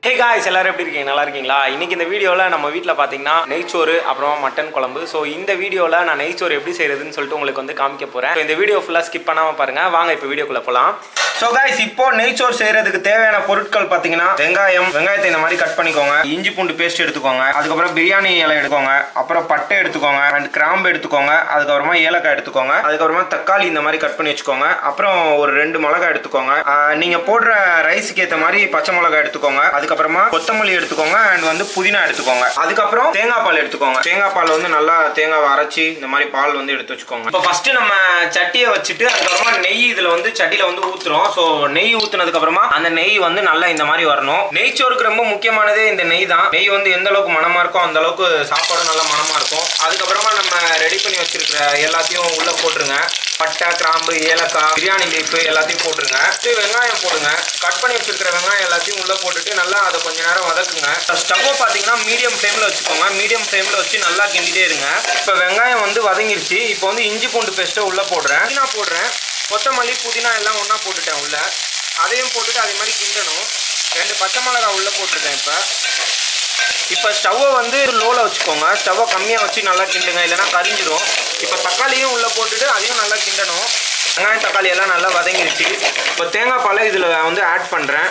Hey guys, எல்லாரும் எப்படி இருக்கீங்க? நல்லா இருக்கீங்களா? இன்னைக்கு இந்த வீடியோவில் நம்ம வீட்டில் பார்த்தீங்கன்னா நெய்ச்சோறு அப்புறம் மட்டன் குழம்பு. ஸோ இந்த வீடியோவில் நான் நெய்ச்சோறு எப்படி செய்யறதுன்னு சொல்லிட்டு உங்களுக்கு வந்து காமிக்க போகிறேன். இந்த வீடியோ ஃபுல்லாக ஸ்கிப் பண்ணாமல் பாருங்கள். வாங்க இப்போ வீடியோக்குள்ளே போகலாம். ஸோ காய்ஸ், இப்போ நெய்ச்சோறு செய்யறதுக்கு தேவையான பொருட்கள் பார்த்தீங்கன்னா வெங்காயத்தை இந்த மாதிரி கட் பண்ணிக்கோங்க. இஞ்சி பூண்டு பேஸ்ட் எடுத்துக்கோங்க. அதுக்கப்புறம் பிரியாணி இலை எடுத்துக்கோங்க. அப்புறம் பட்டை எடுத்துக்கோங்க. அண்ட் கிராம்பு எடுத்துக்கோங்க. அதுக்கப்புறமா ஏலக்காய் எடுத்துக்கோங்க. அதுக்கப்புறமா தக்காளி இந்த மாதிரி கட் பண்ணி வச்சுக்கோங்க. அப்புறம் ஒரு 2 மிளகாய் எடுத்துக்கோங்க. நீங்கள் போடுற ரைஸுக்கு ஏற்ற மாதிரி பச்சை மிளகாய் எடுத்துக்கோங்க. அதுக்கப்புறமா கொத்தமல்லி எடுத்துக்கோங்க. அண்ட் வந்து புதினா எடுத்துக்கோங்க. அதுக்கப்புறம் தேங்காய் பால் எடுத்துக்கோங்க. தேங்காய் பால் வந்து நல்லா தேங்காவை அரைச்சி இந்த மாதிரி பால் வந்து எடுத்து வச்சுக்கோங்க. இப்போ ஃபர்ஸ்ட் நம்ம சட்டியை வச்சுட்டு அதுக்கப்புறமா நெய் இதில் வந்து சட்டியில் வந்து ஊற்றுறோம். ஸோ நெய் ஊற்றுனதுக்கு அப்புறமா அந்த நெய் வந்து நல்லா இந்த மாதிரி வரணும். நெய்ச்சோறுக்கு ரொம்ப முக்கியமானதே இந்த நெய் தான். நெய் வந்து எந்த அளவுக்கு மனமா இருக்கோ அந்த அளவுக்கு சாப்பாடு நல்லா மனமா இருக்கும். அதுக்கப்புறமா நம்ம ரெடி பண்ணி வச்சிருக்கிற எல்லாத்தையும் உள்ள போட்டுருங்க. பட்டை, கிராம்பு, ஏலக்காய், பிரியாணி லீஃப் எல்லாத்தையும் போட்டுருங்க. வெங்காயம் போடுங்க. கட் பண்ணி வச்சிருக்கிற வெங்காயம் எல்லாத்தையும் உள்ள போட்டுட்டு நல்லா அதை கொஞ்ச நேரம் வதக்குங்க. ஸ்டவ்வை பார்த்தீங்கன்னா மீடியம் ஃப்ளேமில் வச்சுக்கோங்க. மீடியம் ஃப்ளேமில் வச்சு நல்லா கிண்டிட்டே இருங்க. இப்போ வெங்காயம் வந்து வதங்கிருச்சு. இப்போ வந்து இஞ்சி பூண்டு பேஸ்ட்டை உள்ள போடுறேன். புதினா போடுறேன். கொத்தமல்லி, புதினா எல்லாம் ஒன்றா போட்டுட்டேன் உள்ள. அதையும் போட்டுட்டு அதே மாதிரி கிண்டணும். 2 பச்சை மிளகாய் உள்ள போட்டுருக்கேன். இப்போ ஸ்டவ்வை வந்து லோவில் வச்சுக்கோங்க. ஸ்டவ்வை கம்மியாக வச்சு நல்லா கிண்டுங்க, இல்லைனா கரிஞ்சிடும். இப்போ தக்காளியும் உள்ளே போட்டுட்டு அதையும் நல்லா கிண்டணும். வெங்காயம் தக்காளி எல்லாம் நல்லா வதங்கிடுச்சு. இப்போ தேங்காய் பாலை இதில் வந்து ஆட் பண்ணுறேன்.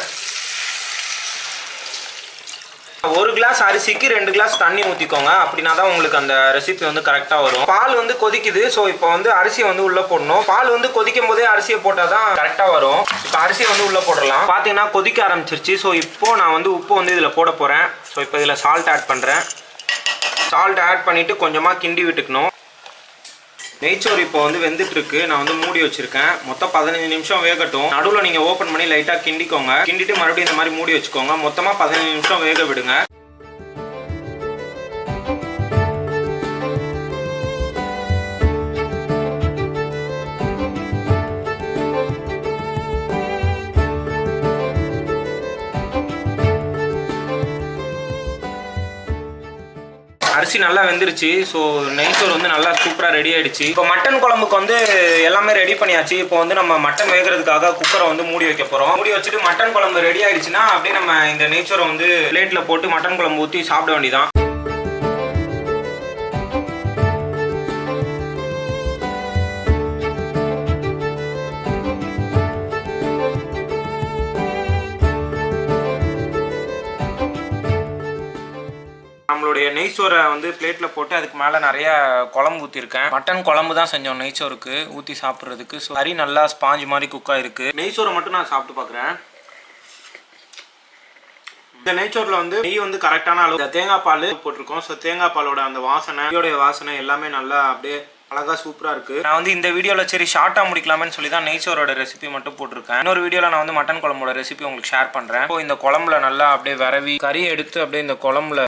1 கிளாஸ் அரிசிக்கு 2 கிளாஸ் தண்ணி ஊற்றிக்கோங்க. அப்படின்னா தான் உங்களுக்கு அந்த ரெசிபி வந்து கரெக்டாக வரும். பால் வந்து கொதிக்குது. ஸோ இப்போ வந்து அரிசியை வந்து உள்ளே போடணும். பால் வந்து கொதிக்கும் போதே அரிசியை போட்டால் தான் கரெக்டாக வரும். இப்போ அரிசியை வந்து உள்ளே போடலாம். பார்த்தீங்கன்னா கொதிக்க ஆரம்பிச்சிருச்சு. ஸோ இப்போ நான் வந்து உப்பு வந்து இதில் போட போகிறேன். ஸோ இப்போ இதில் சால்ட் ஆட் பண்ணுறேன். சால்ட் ஆட் பண்ணிவிட்டு கொஞ்சமாக கிண்டி விட்டுக்கணும். நெய்ச்சோறு இப்போ வந்து வெந்துட்டு இருக்கு. நான் வந்து மூடி வச்சிருக்கேன். மொத்தம் 15 நிமிஷம் வேகட்டும். நடுவில் நீங்கள் ஓப்பன் பண்ணி லைட்டாக கிண்டிக்கோங்க. கிண்டிட்டு மறுபடியும் இந்த மாதிரி மூடி வச்சுக்கோங்க. மொத்தமாக 15 நிமிஷம் வேக விடுங்க. அரிசி நல்லா வெந்துருச்சு. ஸோ நெய்ச்சோறு வந்து நல்லா சூப்பராக ரெடி ஆகிடுச்சு. இப்போ மட்டன் குழம்புக்கு வந்து எல்லாமே ரெடி பண்ணியாச்சு. இப்போ வந்து நம்ம மட்டன் வேகிறதுக்காக குக்கரை வந்து மூடி வைக்க போகிறோம். மூடி வச்சுட்டு மட்டன் குழம்பு ரெடி ஆகிடுச்சுன்னா அப்படியே நம்ம இந்த நெய்ச்சோரை வந்து பிளேட்டில் போட்டு மட்டன் குழம்பு ஊற்றி சாப்பிட வேண்டியதான். நம்மளுடைய நெய்ச்சோரை வந்து பிளேட்டில் போட்டு அதுக்கு மேலே நிறைய குழம்பு ஊற்றிருக்கேன். மட்டன் குழம்பு தான் செஞ்சோம் நெய்ச்சோருக்கு ஊற்றி சாப்பிட்றதுக்கு. ஸோ கறி நல்லா ஸ்பாஞ்சு மாதிரி குக் ஆகிருக்கு. நெய்ச்சோரை மட்டும் நான் சாப்பிட்டு பார்க்குறேன். இந்த நெய்ச்சோரில் வந்து நெய் வந்து கரெக்டான அளவு. தேங்காய் பால் போட்டிருக்கோம். ஸோ தேங்காய் பாலோட அந்த வாசனை எல்லாமே நல்லா அப்படியே அழகா சூப்பராக இருக்குது. நான் வந்து இந்த வீடியோவில் சரி ஷார்ட்டாக முடிக்கலாமேன்னு சொல்லி தான் நெய்ச்சோரோட ரெசிபி மட்டும் போட்டிருக்கேன். இன்னொரு வீடியோவில் நான் வந்து மட்டன் குழம்போட ரெசிபி உங்களுக்கு ஷேர் பண்ணுறேன். இப்போ இந்த குழம்புல நல்லா அப்படியே விரவி கறியை எடுத்து அப்படியே இந்த குழம்புல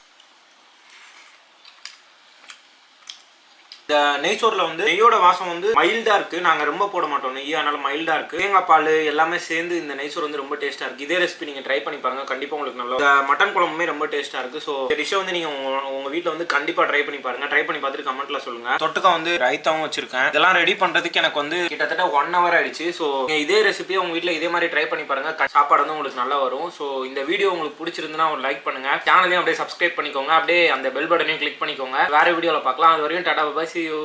இந்த நெய்ச்சோரில் வந்து நெய்யோட வாசம் வந்து மைல்டாக இருக்குது. நாங்கள் ரொம்ப போட மாட்டோம் நெய், அதனால மைல்டாக இருக்குது. தேங்காய் பால் எல்லாமே சேர்ந்து இந்த நெய்ச்சோறு வந்து ரொம்ப டேஸ்ட்டாக இருக்குது. இதே ரெசிபி நீங்கள் ட்ரை பண்ணி பாருங்கள். கண்டிப்பாக உங்களுக்கு நல்லா. இந்த மட்டன் குழம்புமே ரொம்ப டேஸ்ட்டாக இருக்குது. ஸோ இந்த டிஷ்ஷை வந்து நீங்கள் உங்கள் வீட்டில் வந்து கண்டிப்பாக ட்ரை பண்ணி பாருங்கள். ட்ரை பண்ணி பார்த்துட்டு கமெண்ட்டில் சொல்லுங்கள். தொட்டுக்க வந்து ரைத்தாவும் வச்சிருக்கேன். இதெல்லாம் ரெடி பண்ணுறதுக்கு எனக்கு வந்து கிட்டத்தட்ட 1 hour ஆயிடுச்சு. ஸோ இதே ரெசிபியை உங்கள் வீட்டில் இதே மாதிரி ட்ரை பண்ணி பாருங்கள். சாப்பாடு வந்து உங்களுக்கு நல்லா வரும். ஸோ இந்த வீடியோ உங்களுக்கு பிடிச்சிருந்துன்னா ஒரு லைக் பண்ணுங்கள். சேனலையும் அப்படியே சப்ஸ்கிரைப் பண்ணிக்கோங்க. அப்படியே அந்த பெல் பட்டனையும் கிளிக் பண்ணிக்கோங்க. வேறு வீடியோவில் பார்க்கலாம். அது வரையும் டாடா பை, see you.